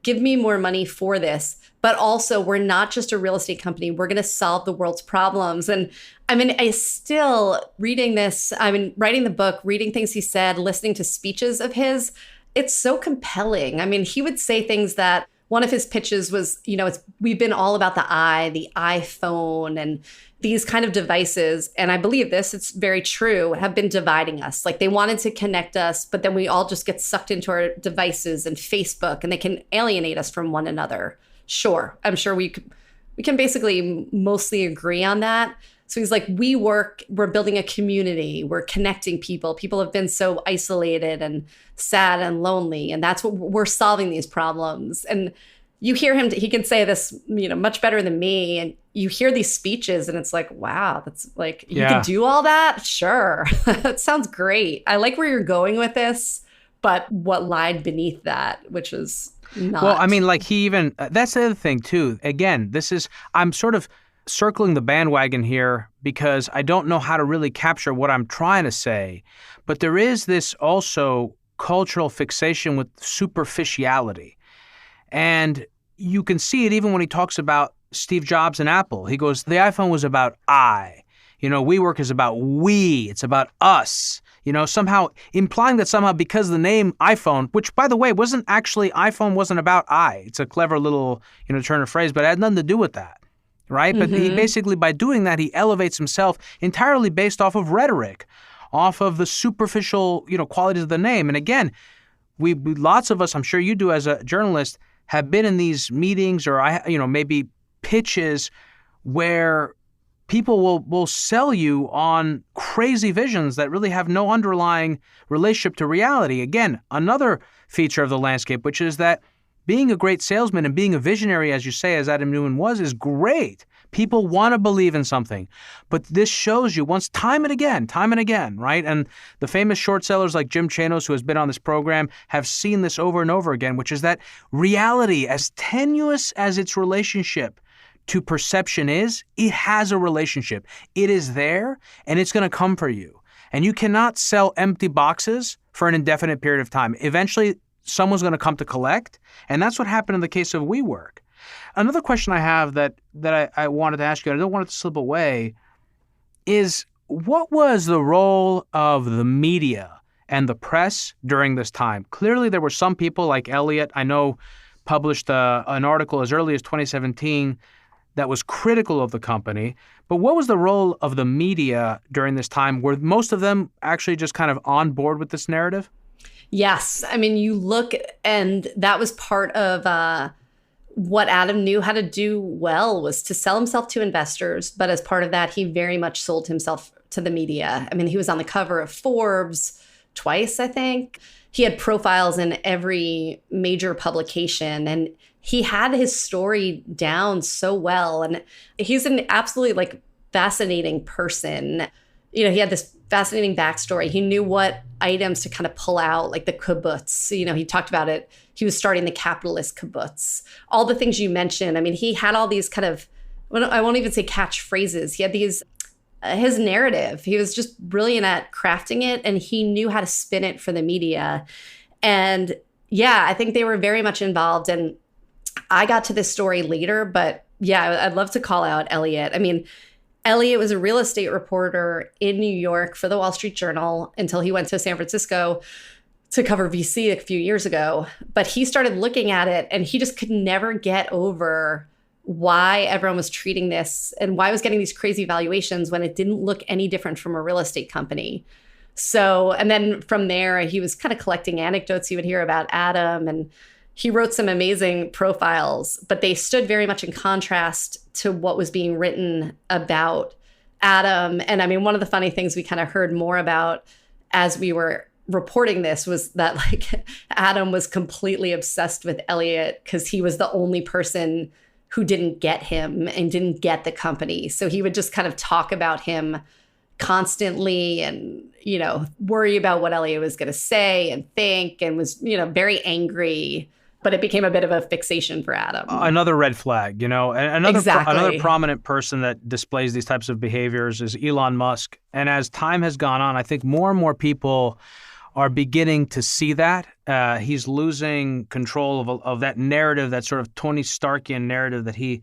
Speaker 2: Give me more money for this. But also, we're not just a real estate company. We're going to solve the world's problems. And I mean, I still writing the book, reading things he said, listening to speeches of his, it's so compelling. I mean, he would say things that one of his pitches was, we've been all about the iPhone and these kind of devices. And I believe this, it's very true, have been dividing us. Like, they wanted to connect us, but then we all just get sucked into our devices and Facebook, and they can alienate us from one another. Sure. I'm sure we can basically mostly agree on that. So he's like, we're building a community. We're connecting people. People have been so isolated and sad and lonely. And that's what we're solving these problems. And you hear him, he can say this, much better than me. And you hear these speeches and it's like, wow, that's like, you can do all that? Sure. That sounds great. I like where you're going with this, but what lied beneath that, which is not.
Speaker 1: Well, I mean, like that's the other thing too. Again, I'm sort of circling the bandwagon here because I don't know how to really capture what I'm trying to say. But there is this also cultural fixation with superficiality. And you can see it even when he talks about Steve Jobs and Apple. He goes, the iPhone was about I. WeWork is about we. It's about us. Somehow implying that somehow because the name iPhone, which by the way iPhone wasn't about I. It's a clever little, turn of phrase, but it had nothing to do with that. Right? But he basically, by doing that, he elevates himself entirely based off of rhetoric, off of the superficial, qualities of the name. And again, we lots of us, I'm sure you do as a journalist, have been in these meetings or maybe pitches where people will sell you on crazy visions that really have no underlying relationship to reality. Again, another feature of the landscape, which is that being a great salesman and being a visionary, as you say, as Adam Neumann was, is great. People want to believe in something. But this shows you once, time and again, right? And the famous short sellers like Jim Chanos, who has been on this program, have seen this over and over again, which is that reality, as tenuous as its relationship to perception is, it has a relationship. It is there, and it's going to come for you. And you cannot sell empty boxes for an indefinite period of time. Eventually, someone's going to come to collect, and that's what happened in the case of WeWork. Another question I have that I wanted to ask you, and I don't want it to slip away, is what was the role of the media and the press during this time? Clearly, there were some people like Elliott, I know, published an article as early as 2017 that was critical of the company. But what was the role of the media during this time? Were most of them actually just kind of on board with this narrative?
Speaker 2: Yes. I mean, you look, and that was part of what Adam knew how to do well, was to sell himself to investors. But as part of that, he very much sold himself to the media. I mean, he was on the cover of Forbes twice, I think. He had profiles in every major publication, and he had his story down so well. And he's an absolutely fascinating person. You know, he had this fascinating backstory. He knew what items to kind of pull out, like the kibbutz. You know, he talked about it. He was starting the capitalist kibbutz. All the things you mentioned. I mean, he had all these kind of, I won't even say catchphrases. He had these, his narrative. He was just brilliant at crafting it, and he knew how to spin it for the media. And yeah, I think they were very much involved. And I got to this story later, but yeah, I'd love to call out Elliott. I mean, Elliott was a real estate reporter in New York for the Wall Street Journal until he went to San Francisco to cover VC a few years ago. But he started looking at it, and he just could never get over why everyone was treating this and why it was getting these crazy valuations when it didn't look any different from a real estate company. So, and then from there, he was kind of collecting anecdotes he would hear about Adam, and he wrote some amazing profiles, but they stood very much in contrast to what was being written about Adam. And I mean, one of the funny things we kind of heard more about as we were reporting this was that Adam was completely obsessed with Elliott because he was the only person who didn't get him and didn't get the company. So he would just kind of talk about him constantly and, you know, worry about what Elliott was going to say and think, and was, you know, very angry. But it became a bit of a fixation for Adam.
Speaker 1: Another red flag, you know. Another
Speaker 2: Exactly.
Speaker 1: Another prominent person that displays these types of behaviors is Elon Musk. And as time has gone on, I think more and more people are beginning to see that. He's losing control of that narrative, that sort of Tony Starkian narrative that he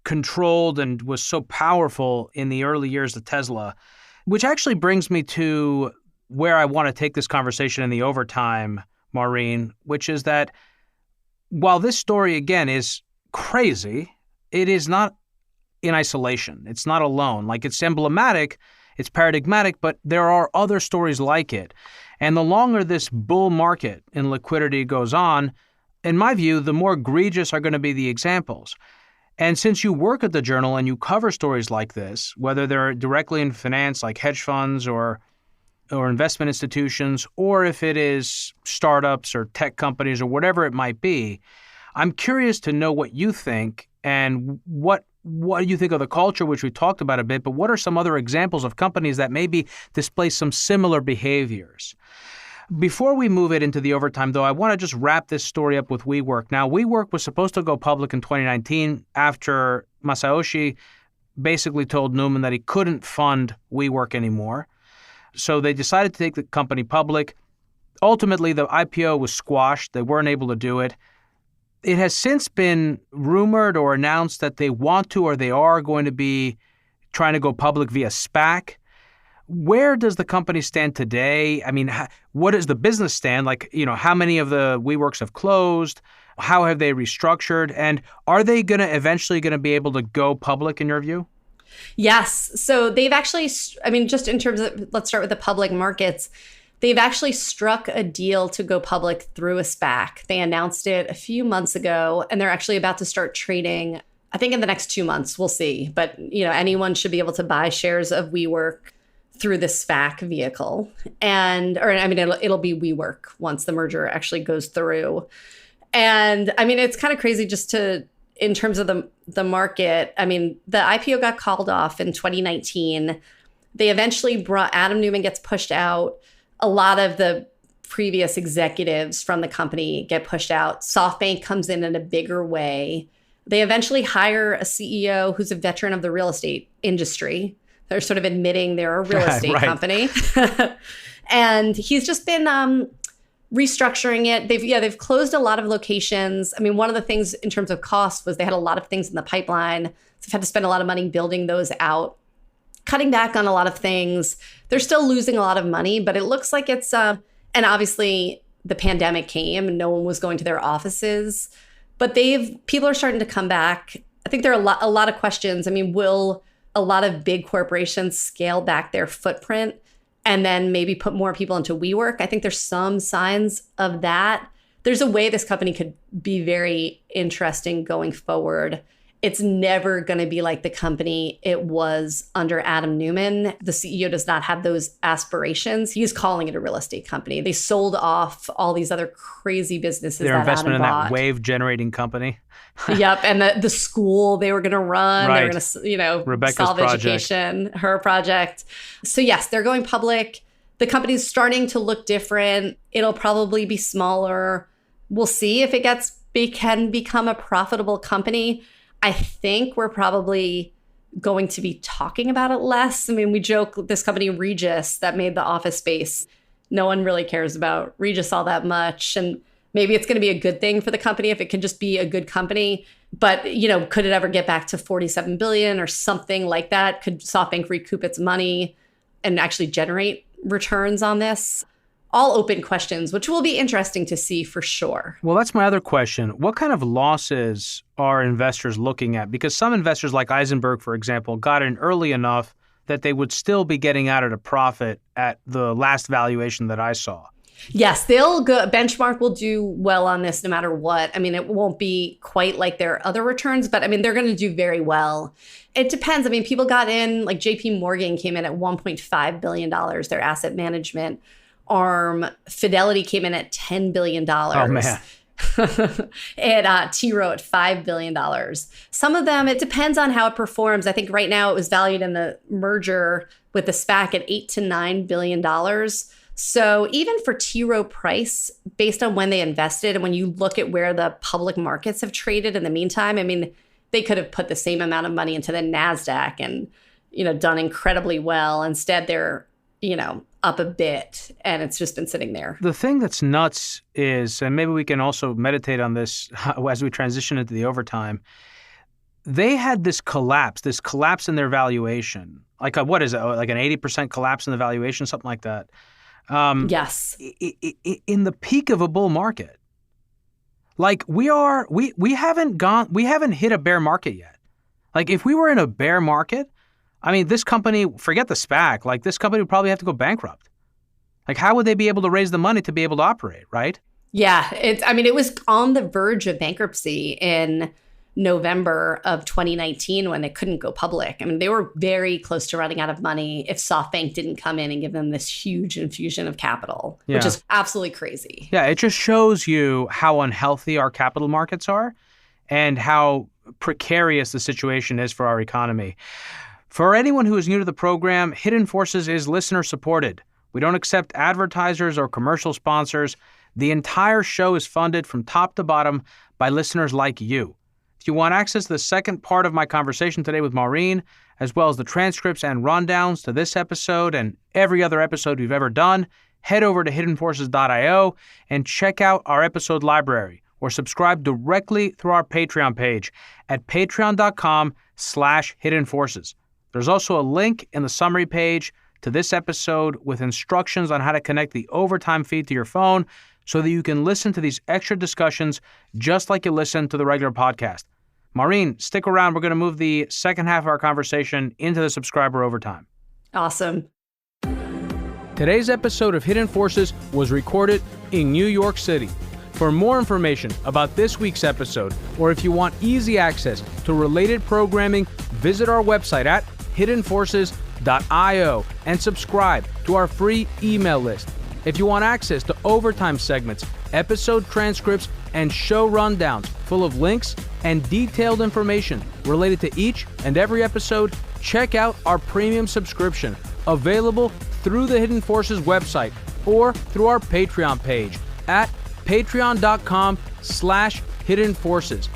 Speaker 1: controlled and was so powerful in the early years of Tesla, which actually brings me to where I want to take this conversation in the overtime, Maureen, which is that while this story, again, is crazy, it is not in isolation. It's not alone. It's emblematic, it's paradigmatic, but there are other stories like it. And the longer this bull market in liquidity goes on, in my view, the more egregious are going to be the examples. And since you work at the Journal and you cover stories like this, whether they're directly in finance, like hedge funds or investment institutions, or if it is startups or tech companies or whatever it might be, I'm curious to know what you think and what do you think of the culture, which we talked about a bit, but what are some other examples of companies that maybe display some similar behaviors? Before we move it into the overtime, though, I want to just wrap this story up with WeWork. Now, WeWork was supposed to go public in 2019 after Masayoshi basically told Neumann that he couldn't fund WeWork anymore. So they decided to take the company public. Ultimately, the IPO was squashed. They weren't able to do it. It has since been rumored or announced that they want to or they are going to be trying to go public via SPAC. Where does the company stand today? I mean, what does the business stand? How many of the WeWorks have closed? How have they restructured? And are they eventually going to be able to go public in your view?
Speaker 2: Yes. So they've actually, just in terms of, let's start with the public markets. They've actually struck a deal to go public through a SPAC. They announced it a few months ago, and they're actually about to start trading. I think in the next 2 months, we'll see. But, anyone should be able to buy shares of WeWork through the SPAC vehicle. It'll be WeWork once the merger actually goes through. And it's kind of crazy in terms of the market. The IPO got called off in 2019. They eventually Adam Neumann gets pushed out. A lot of the previous executives from the company get pushed out. SoftBank comes in a bigger way. They eventually hire a CEO who's a veteran of the real estate industry. They're sort of admitting they're a real estate company. And he's just been restructuring it. They've closed a lot of locations. One of the things in terms of cost was they had a lot of things in the pipeline. So they've had to spend a lot of money building those out, cutting back on a lot of things. They're still losing a lot of money, but it looks like it's, and obviously the pandemic came and no one was going to their offices, but people are starting to come back. I think there are a lot of questions. Will a lot of big corporations scale back their footprint and then maybe put more people into WeWork? I think there's some signs of that. There's a way this company could be very interesting going forward. It's never going to be like the company it was under Adam Neumann. The CEO does not have those aspirations. He's calling it a real estate company. They sold off all these other crazy businesses
Speaker 1: Their
Speaker 2: that
Speaker 1: investment
Speaker 2: Adam
Speaker 1: in
Speaker 2: bought.
Speaker 1: that wave generating company.
Speaker 2: Yep, and the school they were going to run.
Speaker 1: Right.
Speaker 2: They were going to,
Speaker 1: Rebecca's
Speaker 2: solve
Speaker 1: project.
Speaker 2: education, her project. So yes, they're going public. The company's starting to look different. It'll probably be smaller. We'll see if it can become a profitable company. I think we're probably going to be talking about it less. We joke this company Regus that made the Office Space. No one really cares about Regus all that much. And maybe it's going to be a good thing for the company if it can just be a good company. But, could it ever get back to $47 billion or something like that? Could SoftBank recoup its money and actually generate returns on this? All open questions, which will be interesting to see for sure.
Speaker 1: Well, that's my other question. What kind of losses are investors looking at? Because some investors like Eisenberg, for example, got in early enough that they would still be getting out at a profit at the last valuation that I saw.
Speaker 2: Yes, they'll go. Benchmark will do well on this no matter what. It won't be quite like their other returns, but they're going to do very well. It depends. People got in, like JP Morgan came in at $1.5 billion, their asset management arm. Fidelity came in at $10 billion.
Speaker 1: Oh, man.
Speaker 2: And T. Rowe at $5 billion. Some of them, it depends on how it performs. I think right now it was valued in the merger with the SPAC at $8 to $9 billion. So even for T. Rowe Price, based on when they invested, and when you look at where the public markets have traded in the meantime, they could have put the same amount of money into the NASDAQ and, done incredibly well. Instead, they're, up a bit, and it's just been sitting there.
Speaker 1: The thing that's nuts is, and maybe we can also meditate on this as we transition into the overtime, they had this collapse in their valuation. Like what is it? Like an 80% collapse in the valuation, something like that.
Speaker 2: Yes.
Speaker 1: In the peak of a bull market. Like we haven't hit a bear market yet. Like if we were in a bear market, this company, forget the SPAC, like this company would probably have to go bankrupt. Like how would they be able to raise the money to be able to operate, right?
Speaker 2: Yeah, it was on the verge of bankruptcy in November of 2019 when they couldn't go public. They were very close to running out of money if SoftBank didn't come in and give them this huge infusion of capital, which is absolutely crazy.
Speaker 1: Yeah, it just shows you how unhealthy our capital markets are and how precarious the situation is for our economy. For anyone who is new to the program, Hidden Forces is listener supported. We don't accept advertisers or commercial sponsors. The entire show is funded from top to bottom by listeners like you. If you want access to the second part of my conversation today with Maureen, as well as the transcripts and rundowns to this episode and every other episode we've ever done, head over to hiddenforces.io and check out our episode library or subscribe directly through our Patreon page at patreon.com/hiddenforces. There's also a link in the summary page to this episode with instructions on how to connect the overtime feed to your phone so that you can listen to these extra discussions just like you listen to the regular podcast. Maureen, stick around. We're going to move the second half of our conversation into the subscriber overtime.
Speaker 2: Awesome.
Speaker 1: Today's episode of Hidden Forces was recorded in New York City. For more information about this week's episode, or if you want easy access to related programming, visit our website at hiddenforces.io and subscribe to our free email list. If you want access to overtime segments, episode transcripts, and show rundowns full of links and detailed information related to each and every episode, check out our premium subscription, available through the Hidden Forces website or through our Patreon page at patreon.com/Hidden Forces.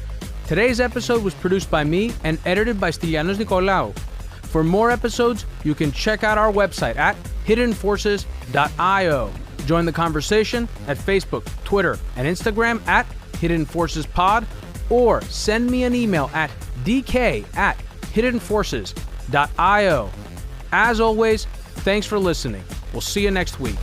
Speaker 1: Today's episode was produced by me and edited by Stylianos Nicolaou. For more episodes, you can check out our website at hiddenforces.io. Join the conversation at Facebook, Twitter, and Instagram at Hidden Forces Pod, or send me an email at dk@hiddenforces.io. As always, thanks for listening. We'll see you next week.